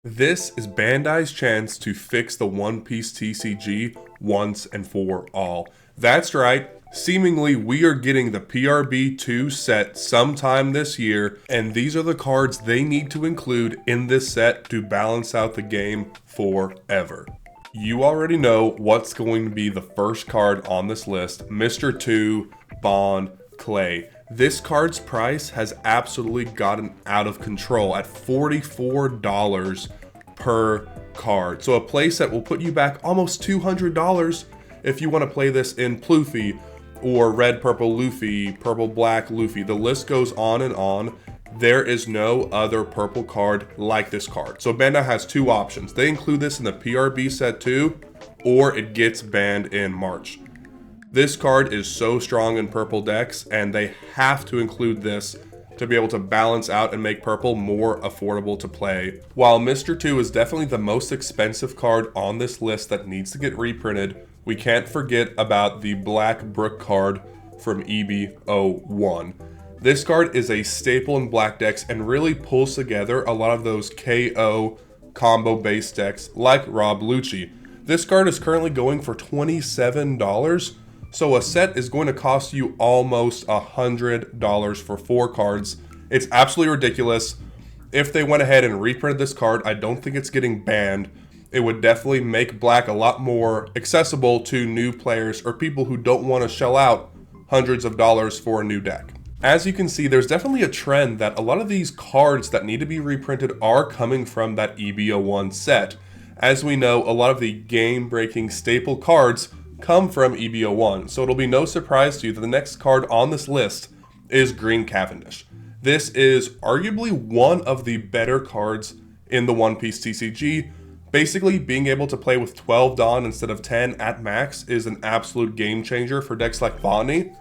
This is Bandai's chance to fix the One Piece TCG once and for all. That's right, seemingly we are getting the PRB-02 set sometime this year, and these are the cards they need to include in this set to balance out the game forever. You already know what's going to be the first card on this list, Mr. 2 Bond Clay. This card's price has absolutely gotten out of control at $44 per card. So a playset will put you back almost $200 if you want to play this in Pluffy or Red Purple Luffy, Purple Black Luffy. The list goes on and on. There is no other purple card like this card. So Bandai has two options. They include this in the PRB set too, or it gets banned in March. This card is so strong in purple decks, and they have to include this to be able to balance out and make purple more affordable to play. While Mr. 2 is definitely the most expensive card on this list that needs to get reprinted, we can't forget about the Black Brook card from EB-01. This card is a staple in black decks and really pulls together a lot of those KO combo based decks like Rob Lucci. This card is currently going for $27. So a set is going to cost you almost $100 for 4 cards. It's absolutely ridiculous. If they went ahead and reprinted this card, I don't think it's getting banned. It would definitely make black a lot more accessible to new players or people who don't want to shell out hundreds of dollars for a new deck. As you can see, there's definitely a trend that a lot of these cards that need to be reprinted are coming from that EB-01 set. As we know, a lot of the game-breaking staple cards come from EB-01, so it'll be no surprise to you that the next card on this list is Green Cavendish. This is arguably one of the better cards in the One Piece TCG. Basically, being able to play with 12 Dawn instead of 10 at max is an absolute game changer for decks like Bonnie.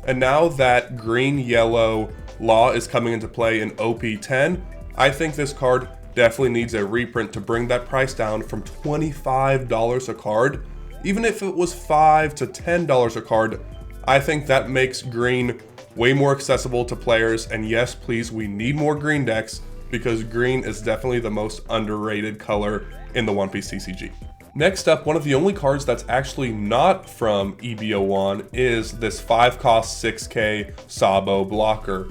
And now that Green-Yellow Law is coming into play in OP10, I think this card definitely needs a reprint to bring that price down from $25 a card. Even if it was $5 to $10 a card, I think that makes green way more accessible to players. And yes, please, we need more green decks because green is definitely the most underrated color in the One Piece TCG. Next up, one of the only cards that's actually not from EB-01 is this 5-cost 6K Sabo blocker.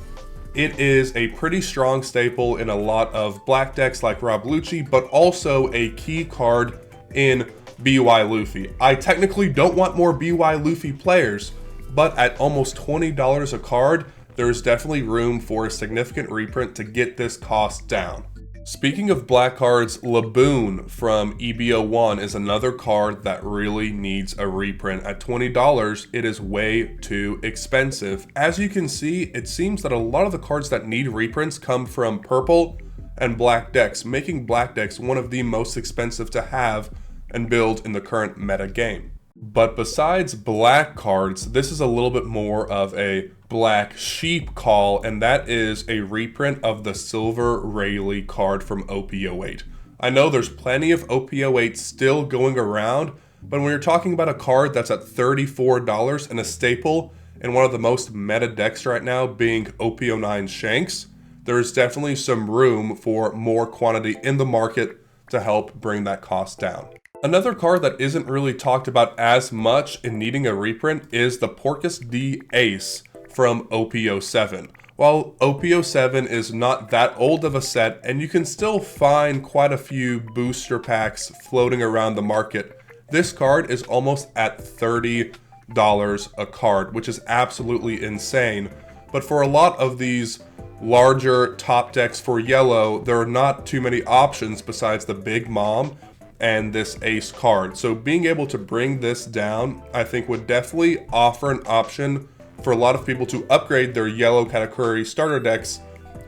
It is a pretty strong staple in a lot of black decks like Rob Lucci, but also a key card in BY Luffy. I technically don't want more BY Luffy players, but at almost $20 a card, there's definitely room for a significant reprint to get this cost down. Speaking of black cards, Laboon from EB-01 is another card that really needs a reprint. At $20, it is way too expensive. As you can see, it seems that a lot of the cards that need reprints come from purple and black decks, making black decks one of the most expensive to have and build in the current meta game. But besides black cards, this is a little bit more of a black sheep call, and that is a reprint of the Silver Rayleigh card from OP-08. I know there's plenty of OP-08 still going around, but when you're talking about a card that's at $34 and a staple in one of the most meta decks right now being OP-09 Shanks, there's definitely some room for more quantity in the market to help bring that cost down. Another card that isn't really talked about as much in needing a reprint is the Porcus D Ace from OP-07. While OP-07 is not that old of a set, and you can still find quite a few booster packs floating around the market, this card is almost at $30 a card, which is absolutely insane. But for a lot of these larger top decks for yellow, there are not too many options besides the Big Mom and this ace card. So being able to bring this down, I think would definitely offer an option for a lot of people to upgrade their yellow category starter decks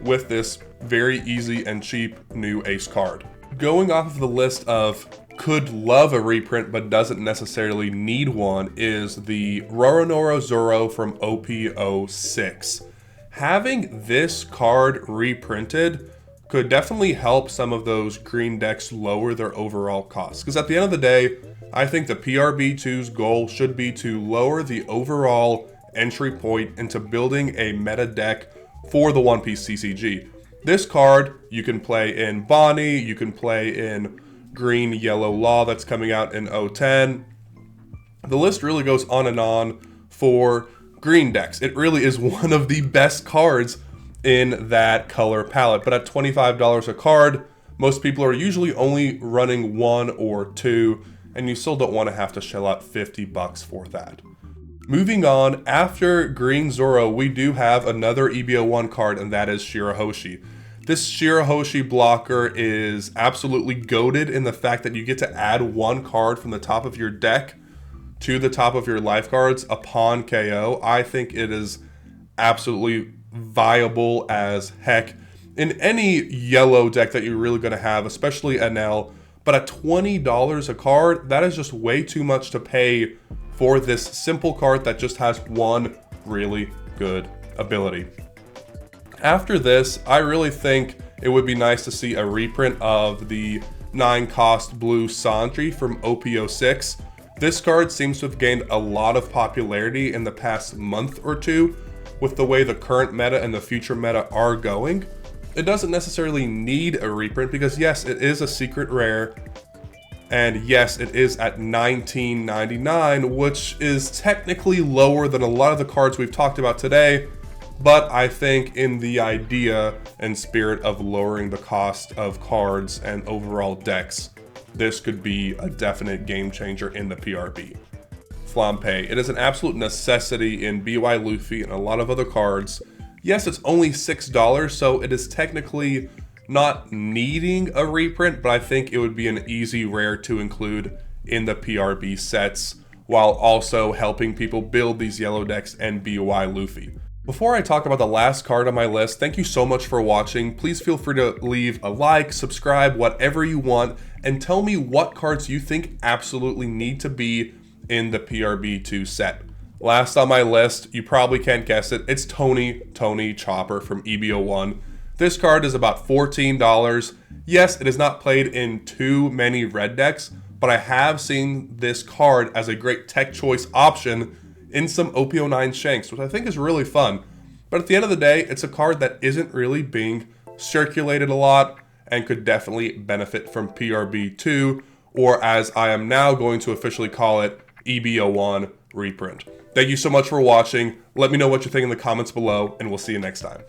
with this very easy and cheap new ace card. Going off of the list of could love a reprint but doesn't necessarily need one is the Roronoa Zoro from OP-06. Having this card reprinted could definitely help some of those green decks lower their overall costs. Because at the end of the day, I think the PRB-02's goal should be to lower the overall entry point into building a meta deck for the One Piece TCG. This card you can play in Bonnie, you can play in Green Yellow Law that's coming out in 010. The list really goes on and on for green decks. It really is one of the best cards in that color palette. But at $25 a card, most people are usually only running 1 or 2, and you still don't want to have to shell out $50 for that. Moving on, after Green Zoro, we do have another EBO1 card, and that is Shirahoshi. This Shirahoshi blocker is absolutely goated in the fact that you get to add 1 card from the top of your deck to the top of your life cards upon KO. I think it is absolutely viable as heck in any yellow deck that you're really going to have, especially NL. But at $20 a card, that is just way too much to pay for this simple card that just has 1 really good ability. After this, I really think it would be nice to see a reprint of the 9-cost blue Sandri from OP06. This card seems to have gained a lot of popularity in the past month or two with the way the current meta and the future meta are going. It doesn't necessarily need a reprint because yes, it is a secret rare, and yes, it is at $19.99, which is technically lower than a lot of the cards we've talked about today, but I think in the idea and spirit of lowering the cost of cards and overall decks, this could be a definite game changer in the PRB. Flampe. It is an absolute necessity in BY Luffy and a lot of other cards. Yes, it's only $6, so it is technically not needing a reprint, but I think it would be an easy rare to include in the PRB sets, while also helping people build these yellow decks and BY Luffy. Before I talk about the last card on my list, thank you so much for watching. Please feel free to leave a like, subscribe, whatever you want, and tell me what cards you think absolutely need to be in the PRB-02 set. Last on my list, you probably can't guess it, it's Tony Chopper from EBO1. This card is about $14. Yes, it is not played in too many red decks, but I have seen this card as a great tech choice option in some OP09 Shanks, which I think is really fun. But at the end of the day, it's a card that isn't really being circulated a lot and could definitely benefit from PRB-02, or as I am now going to officially call it, EBO1 reprint. Thank you so much for watching. Let me know what you think in the comments below, and we'll see you next time.